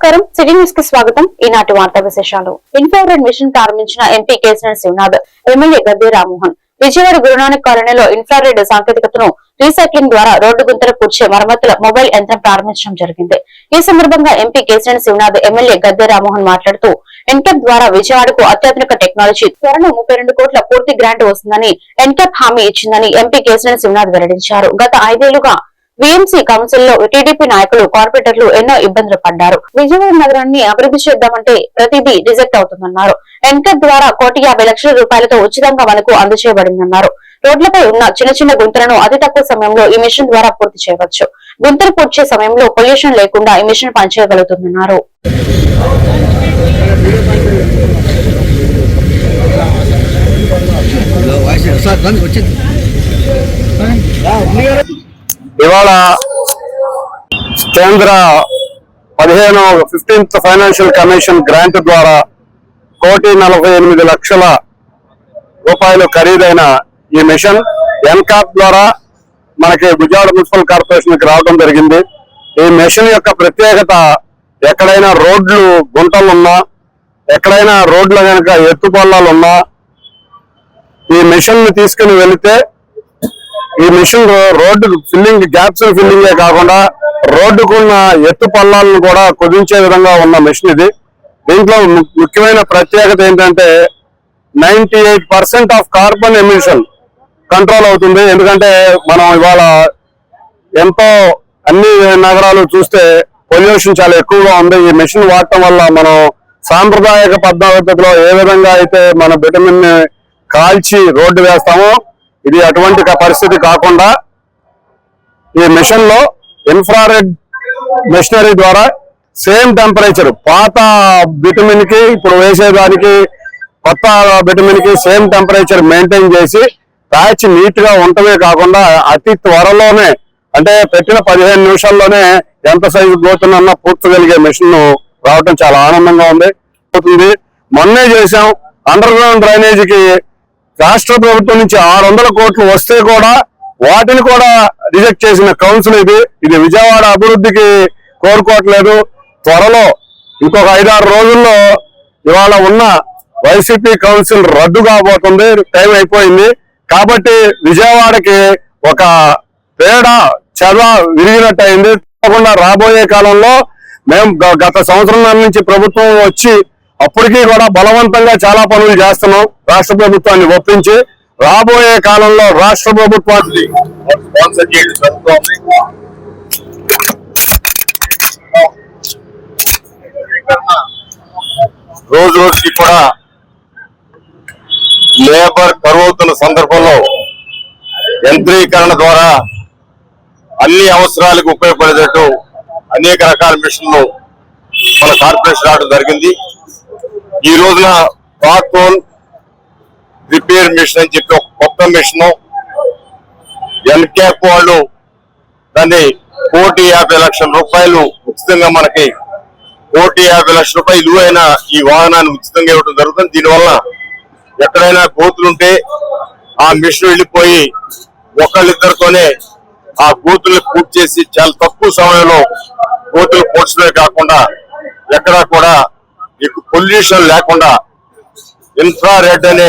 నమస్కారం, city news కి స్వాగతం. ఈనాటి వార్తా విశేషాలు. ఇన్ఫ్రారెడ్ మిషన్ ప్రారంభించిన ఎంపీ కేసీఆర్ శివనాథ్, ఎమ్మెల్యే గద్దె రామ్మోహన్. విజయవాడ గురునానక్ కాలనీలో ఇన్ఫ్రారెడ్ సాంకేతికతను రీసైక్లింగ్ ద్వారా రోడ్డు గుంతలు పూడ్చే మరమ్మతుల మొబైల్ యంత్రం ప్రారంభించడం జరిగింది. ఈ సందర్భంగా ఎంపీ కేసీఆర్ శివనాథ్, ఎమ్మెల్యే గద్దె రామ్మోహన్ మాట్లాడుతూ ఎన్క్యాప్ ద్వారా విజయవాడకు అత్యాధునిక టెక్నాలజీ త్వరలో 32 కోట్ల పూర్తి గ్రాంట్ వస్తుందని ఎన్క్యాప్ హామీ ఇచ్చిందని ఎంపీ కేసీఆర్ శివనాథ్ వెల్లడించారు. గత 5 ఏళ్లుగా వీఎంసీ కౌన్సిల్ లో టీడీపీ నాయకులు, కార్పొరేటర్లు ఎన్నో ఇబ్బందులు పడ్డారు. విజయవాడ నగరాన్ని అభివృద్ధి చేద్దామంటే ప్రతిదీ రిజెక్ట్ అవుతుందన్నారు. ఎన్క్యాప్ ద్వారా 1,50,00,000 రూపాయలతో ఉచితంగా మనకు అందజేయబడిందన్నారు. రోడ్లపై ఉన్న చిన్న చిన్న గుంతలను అతి తక్కువ సమయంలో ఈ మిషన్ ద్వారా పూర్తి చేయవచ్చు. గుంతలు పూడ్చే సమయంలో పొల్యూషన్ లేకుండా ఈ మిషన్ పనిచేయగలుగుతుందన్నారు. ఇవాళ కేంద్ర 15th ఫైనాన్షియల్ కమిషన్ గ్రాంట్ ద్వారా 1,48,00,000 రూపాయలు ఖరీదైన ఈ మిషన్ ఎన్కాప్ ద్వారా మనకి విజయవాడ మున్సిపల్ కార్పొరేషన్ కి రావడం జరిగింది. ఈ మిషన్ యొక్క ప్రత్యేకత, ఎక్కడైనా రోడ్లు గుంటలున్నా, ఎక్కడైనా రోడ్ల కనుక ఎత్తుపల్లాలు ఉన్నా ఈ మిషన్ ని తీసుకుని వెళితే ఈ మిషన్ రోడ్డు ఫిల్లింగ్, గ్యాప్స్ ఫిల్లింగే కాకుండా రోడ్డుకున్న ఎత్తు పల్లాలను కూడా కుదించే విధంగా ఉన్న మిషన్ ఇది. దీంట్లో ముఖ్యమైన ప్రత్యేకత ఏంటంటే 98% ఆఫ్ కార్బన్ ఎమిషన్ కంట్రోల్ అవుతుంది. ఎందుకంటే మనం ఇవాళ ఎంతో అన్ని నగరాలు చూస్తే పొల్యూషన్ చాలా ఎక్కువగా ఉంది. ఈ మిషన్ వాడటం వల్ల మనం సాంప్రదాయక పద్ధతిలో ఏ విధంగా అయితే మన బిటమిన్ ని కాల్చి రోడ్డు వేస్తామో, ఇది అటువంటి పరిస్థితి కాకుండా ఈ మిషన్ లో ఇన్ఫ్రారెడ్ మెషినరీ ద్వారా సేమ్ టెంపరేచర్, పాత బిటమిన్ కి ఇప్పుడు వేసేదానికి కొత్త బిటమిన్ కి సేమ్ టెంపరేచర్ మెయింటైన్ చేసి ప్యాచ్ నీట్ గా ఉండటమే కాకుండా అతి త్వరలోనే, అంటే పెట్టిన 15 నిమిషాల్లోనే ఎంత సైజు గోతునన్నా పూర్చగలిగే మిషన్ రావటం చాలా ఆనందంగా ఉంది. మొన్నే చేసాం అండర్ గ్రౌండ్ డ్రైనేజీకి రాష్ట్ర ప్రభుత్వం నుంచి 600 కోట్లు వస్తే కూడా వాటిని కూడా రిజెక్ట్ చేసిన కౌన్సిల్ ఇది విజయవాడ అభివృద్ధికి కోరుకోవట్లేదు. త్వరలో ఇంకొక 5-6 రోజుల్లో ఇవాళ ఉన్న వైసీపీ కౌన్సిల్ రద్దు కాబోతుంది, టైం అయిపోయింది. కాబట్టి విజయవాడకి ఒక పేడ చెద విరిగినట్టు అయింది. తప్పకుండా రాబోయే కాలంలో మేము గత సంవత్సరం నుంచి ప్రభుత్వం వచ్చి అప్పటికీ కూడా బలవంతంగా చాలా పనులు చేస్తున్నాం రాష్ట్ర ప్రభుత్వాన్ని ఒప్పించి. రాబోయే కాలంలో రాష్ట్ర ప్రభుత్వాన్ని స్పాన్సర్ చేయడం జరుగుతోంది. రోజు రోజుకి కూడా లేబర్ కరువవుతున్న సందర్భంలో యంత్రీకరణ ద్వారా అన్ని అవసరాలకు ఉపయోగపడేటట్టు అనేక రకాల మిషన్లు మన కార్పొరేషన్ రావడం జరిగింది. ఈ రోజున బాత్రూమ్ రిపేర్ మిషన్ అని చెప్పి ఒక కొత్త మిషన్ ఎన్క్యాప్ వాళ్ళు దాన్ని 1,50,00,000 రూపాయలు ఉచితంగా, మనకి 1,50,00,000 రూపాయలు విలువైన ఈ వాహనాన్ని ఉచితంగా ఇవ్వడం జరుగుతుంది. దీనివల్ల ఎక్కడైనా గోతులుంటే ఆ మిషన్ వెళ్ళిపోయి ఒకళ్ళిద్దరితోనే ఆ గోతుల్ని పూర్తి చేసి చాలా తక్కువ సమయంలో గోతులు పూడ్చడమే కాకుండా ఎక్కడా కూడా పొల్యూషన్ లేకుండా, ఇన్ఫ్రారెడ్ అనే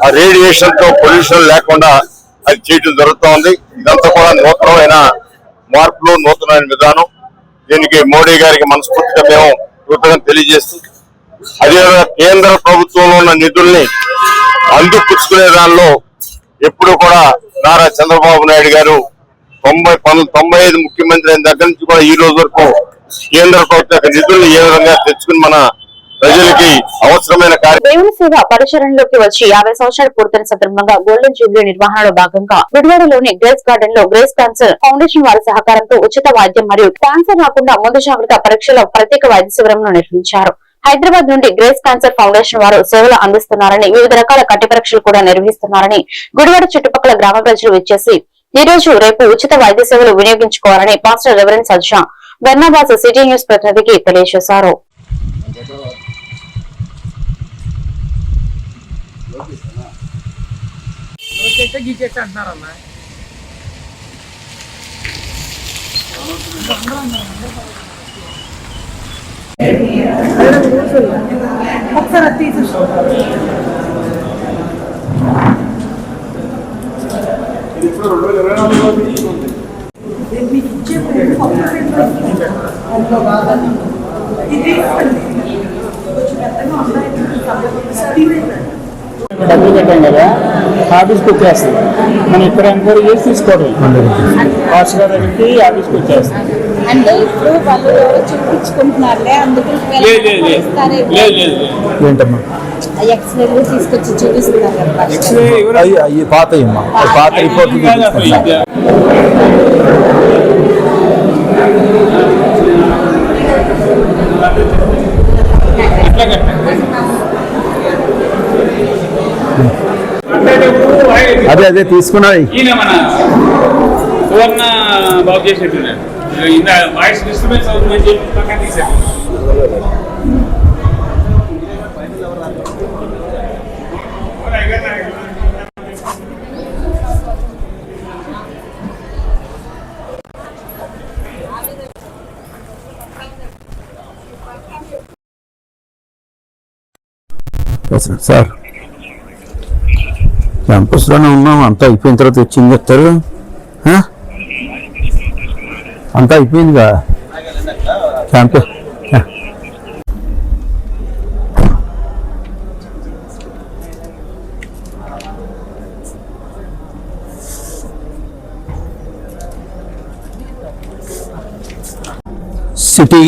ఆ రేడియేషన్ తో పొల్యూషన్ లేకుండా అది చేయడం జరుగుతోంది. ఇదంతా కూడా నూతనమైన మార్పులు, నూతనమైన విధానం. దీనికి మోడీ గారికి మనస్ఫూర్తిగా మేము కృతజ్ఞతలు తెలియజేస్తూ, అదేవిధంగా కేంద్ర ప్రభుత్వంలో ఉన్న నిధుల్ని అందిపుచ్చుకునే దానిలో ఎప్పుడు కూడా నారా చంద్రబాబు నాయుడు గారు 95 ముఖ్యమంత్రి అయిన దగ్గర నుంచి కూడా ఈ రోజు వరకు కేంద్ర ప్రభుత్వ నిధుల్ని ఏ విధంగా తెచ్చుకుని మన ప్రజలకి అవసరమైన దేవుని సేవ పరిచరణలోకి వచ్చి 50 సంవత్సరాలు పూర్తయిన సందర్భంగా గోల్డెన్ జూబ్లీ నిర్వహణలో భాగంగా గుడివాడలోని గ్రేస్ గార్డెన్ లో గ్రేస్ క్యాన్సర్ ఫౌండేషన్ వారి సహకారంతో ఉచిత వైద్యం మరియు క్యాన్సర్ రాకుండా ముందు జాగ్రత్త పరీక్షల ప్రత్యేక వైద్య శిబిరంను నిర్వహించారు. హైదరాబాద్ నుండి గ్రేస్ క్యాన్సర్ ఫౌండేషన్ వారు సేవలు అందిస్తున్నారని, వివిధ రకాల కంటి పరీక్షలు కూడా నిర్వహిస్తున్నారని, గుడివాడ చుట్టుపక్కల గ్రామ ప్రజలు వచ్చేసి ఈ రోజు, రేపు ఉచిత వైద్య సేవలు వినియోగించుకోవాలని పాస్టర్ రెవరెండ్ సజ్జా బెర్నాబాస్ సిటీ న్యూస్ ప్రతినిధికి తెలియజేశారు. ఒకసారి అది తీసేసి మీకు ఇచ్చే డబ్బులు కట్టాం కదా ఆఫీస్కి వచ్చేస్తాం. మనం ఇక్కడ ఎంక్వైరీ చేసి తీసుకోవడం కాస్ట్ గారు దగ్గరికి ఆఫీస్కి వచ్చేస్తాం. అంటే ఇప్పుడు వాళ్ళు ఎవరో చూపించుకుంటున్నారులే అందుకు ఏంటమ్మా ఎక్స్రేలు తీసుకొచ్చి చూపిస్తున్నారు కదా. అవి పాత పాత రిపోర్ట్లు అదే అదే తీసుకున్నది. ఈయన మన సువర్ణ బాగు చేసేట్టున్నాడు. వాయిస్ డిస్టర్బెన్స్ అవుతుందని చెప్పి పక్కన తీసేట్టు. సార్ క్యాంపస్లోనే ఉన్నాం. అంతా అయిపోయిన తర్వాత వచ్చింది చెప్తారు. అంతా అయిపోయిందిగా క్యాంపస్. సిటీ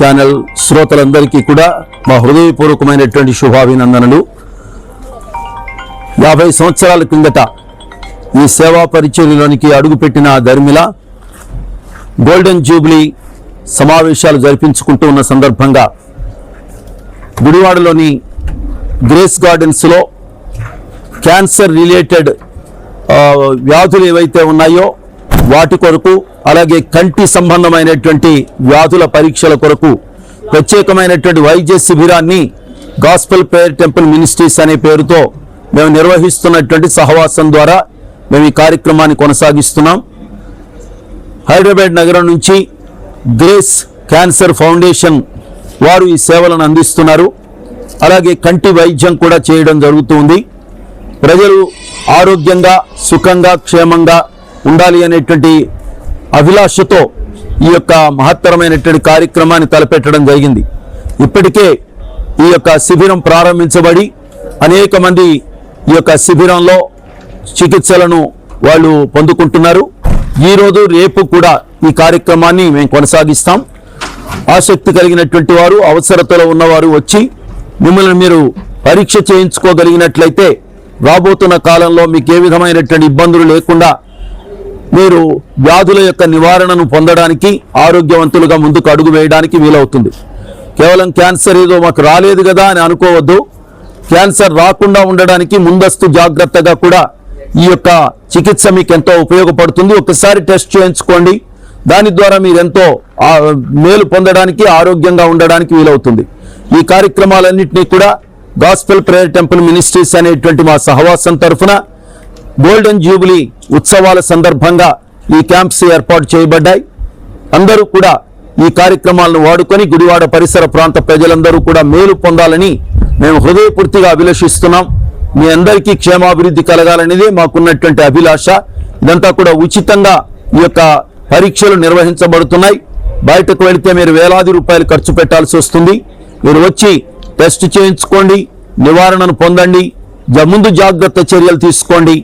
ఛానల్ శ్రోతలందరికీ కూడా మా హృదయపూర్వకమైనటువంటి శుభాభినందనలు. 50 సంవత్సరాల కిందట ఈ సేవా పరిచర్యలోనికి అడుగుపెట్టిన ధర్మిల గోల్డెన్ జూబ్లీ సమావేశాలు జరిపించుకుంటూ ఉన్న సందర్భంగా గుడివాడలోని గ్రేస్ గార్డెన్స్లో క్యాన్సర్ రిలేటెడ్ వ్యాధులు ఏవైతే ఉన్నాయో వాటి కొరకు, అలాగే కంటి సంబంధమైనటువంటి వ్యాధుల పరీక్షల కొరకు ప్రత్యేకమైనటువంటి వైద్య శిబిరాన్ని గాస్పెల్ ప్రేయర్ టెంపుల్ మినిస్ట్రీస్ అనే పేరుతో మేము నిర్వహిస్తున్నటువంటి సహవాసం ద్వారా మేము ఈ కార్యక్రమాన్ని కొనసాగిస్తున్నాం. హైదరాబాద్ నగరం నుంచి గ్రేస్ క్యాన్సర్ ఫౌండేషన్ వారు ఈ సేవలను అందిస్తున్నారు. అలాగే కంటి వైద్యం కూడా చేయడం జరుగుతుంది. ప్రజలు ఆరోగ్యంగా, సుఖంగా, క్షేమంగా ఉండాలి అనేటువంటి అభిలాషతో ఈ యొక్క మహత్తరమైనటువంటి కార్యక్రమాన్ని తలపెట్టడం జరిగింది. ఇప్పటికే ఈ యొక్క శిబిరం ప్రారంభించబడి అనేక మంది ఈ యొక్క శిబిరంలో చికిత్సలను వాళ్ళు పొందుకుంటున్నారు. ఈరోజు రేపు కూడా ఈ కార్యక్రమాన్ని మేము కొనసాగిస్తాం. ఆసక్తి కలిగినటువంటి వారు, అవసరతలో ఉన్నవారు వచ్చి మిమ్మల్ని మీరు పరీక్ష చేయించుకోగలిగినట్లయితే రాబోతున్న కాలంలో మీకు ఏ విధమైనటువంటి ఇబ్బందులు లేకుండా మీరు వ్యాధుల యొక్క నివారణను పొందడానికి, ఆరోగ్యవంతులుగా ముందుకు అడుగు వేయడానికి వీలవుతుంది. కేవలం క్యాన్సర్ ఏదో మాకు రాలేదు కదా అని అనుకోవద్దు. క్యాన్సర్ రాకుండా ఉండడానికి ముందస్తు జాగ్రత్తగా కూడా ఈ యొక్క చికిత్స మీకు ఎంతో ఉపయోగపడుతుంది. ఒకసారి టెస్ట్ చేయించుకోండి. దాని ద్వారా మీరు ఎంతో మేలు పొందడానికి, ఆరోగ్యంగా ఉండడానికి వీలవుతుంది. ఈ కార్యక్రమాలన్నింటినీ కూడా గాస్పెల్ ప్రేయర్ టెంపుల్ మినిస్ట్రీస్ అనేటువంటి మా సహవాసం తరఫున గోల్డెన్ జూబ్లీ ఉత్సవాల సందర్భంగా ఈ క్యాంప్స్ ఏర్పాటు చేయబడ్డాయి. అందరూ కూడా ఈ కార్యక్రమాలను వాడుకొని గుడివాడ పరిసర ప్రాంత ప్రజలందరూ కూడా మేలు పొందాలని మేము హృదయపూర్తిగా అభిలషిస్తున్నాం. మీ అందరికీ క్షేమాభివృద్ధి కలగాలనేది మాకున్నటువంటి అభిలాష. ఇదంతా కూడా ఉచితంగా ఈ యొక్క పరీక్షలు నిర్వహించబడుతున్నాయి. బయటకు వెళితే మీరు వేలాది రూపాయలు ఖర్చు పెట్టాల్సి వస్తుంది. మీరు వచ్చి టెస్ట్ చేయించుకోండి, నివారణను పొందండి, ముందు జాగ్రత్త చర్యలు తీసుకోండి.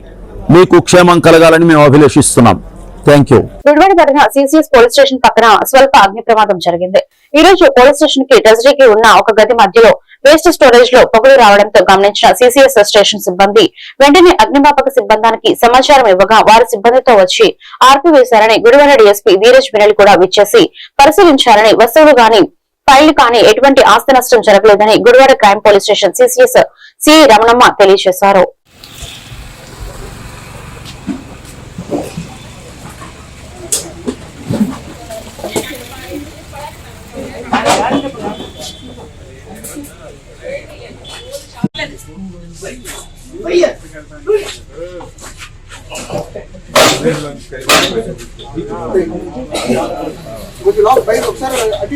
మీకు క్షేమం కలగాలని మేము అభిలషిస్తున్నాం. Thank you. గుడివాడపట్న సిసిఎస్ పోలీస్ స్టేషన్ పక్కన స్వల్ప అగ్ని ప్రమాదం జరిగింది. ఈ రోజు పోలీస్ స్టేషన్ కి ట్రెజరీకి ఉన్న ఒక గది మధ్యలో వేస్ట్ స్టోరేజ్ లో పొగలు రావడంతో గమనించిన సిసిఎస్ స్టేషన్ సిబ్బంది వెంటనే అగ్నిమాపక సిబ్బందానికి సమాచారం ఇవ్వగా వారి సిబ్బందితో వచ్చి ఆర్పివేశారని గుడివాడ డీఎస్పీ ధీరజ్ మినల్ కూడా విచ్చేసి పరిశీలించారని, వస్తువులు గాని ఫైళ్లు కానీ ఎటువంటి ఆస్తి నష్టం జరగలేదని Gudivada crime police station CCS C Ramanamma తెలియజేశారు. కొంచెం బయట ఒకసారి అటు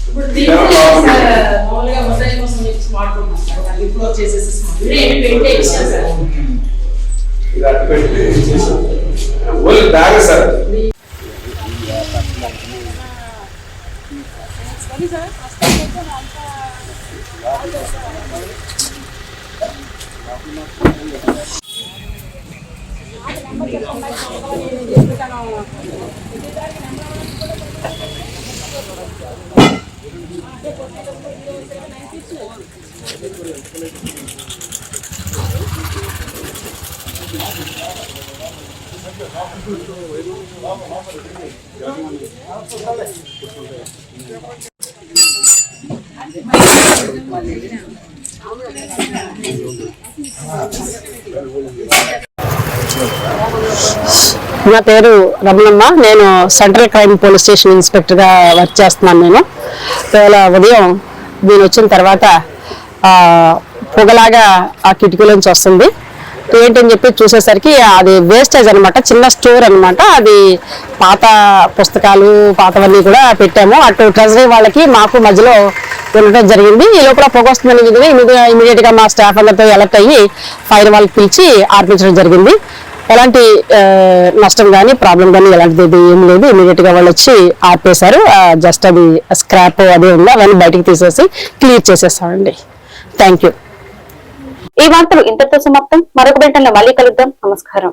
ఇప్పుడు మామూలుగా మొబైల్ కోసం స్మార్ట్ ఫోన్ సార్ ఇప్పుడు వచ్చేసేసి స్మార్ట్ బ్యాగ్ సార్ నా పేరు రమణమ్మ. నేను సెంట్రల్ క్రైమ్ పోలీస్ స్టేషన్ ఇన్స్పెక్టర్గా వర్క్ చేస్తున్నాను. నేను ఇవాళ ఉదయం నేను వచ్చిన తర్వాత పొగలాగా ఆ కిటికీలోంచి వస్తుంది. ఏంటని చెప్పి చూసేసరికి అది వేస్టేజ్ అనమాట, చిన్న స్టోర్ అనమాట. అది పాత పుస్తకాలు పాతవన్నీ కూడా పెట్టాము. అటు ట్రెజరీ వాళ్ళకి మాకు మధ్యలో ఉండటం జరిగింది. ఈ లోపల పొగ వస్తుందని ఇమీడియట్ గా మా స్టాఫ్ అందరితో అలర్ట్ అయ్యి ఫైర్ వాళ్ళకి పిలిచి ఆర్పించడం జరిగింది. ఎలాంటి నష్టం కానీ ప్రాబ్లం కానీ ఎలాంటిది ఏం లేదు. ఇమీడియట్ గా వాళ్ళు వచ్చి ఆర్పేశారు. జస్ట్ అది స్క్రాప్ అదే ఉంది, అవన్నీ బయటకు తీసేసి క్లియర్ చేసేస్తామండి. Thank you. ఈ వార్తలు ఇంతటితో సమాప్తం. మరొక వెంటనే మళ్ళీ కలుద్దాం. నమస్కారం.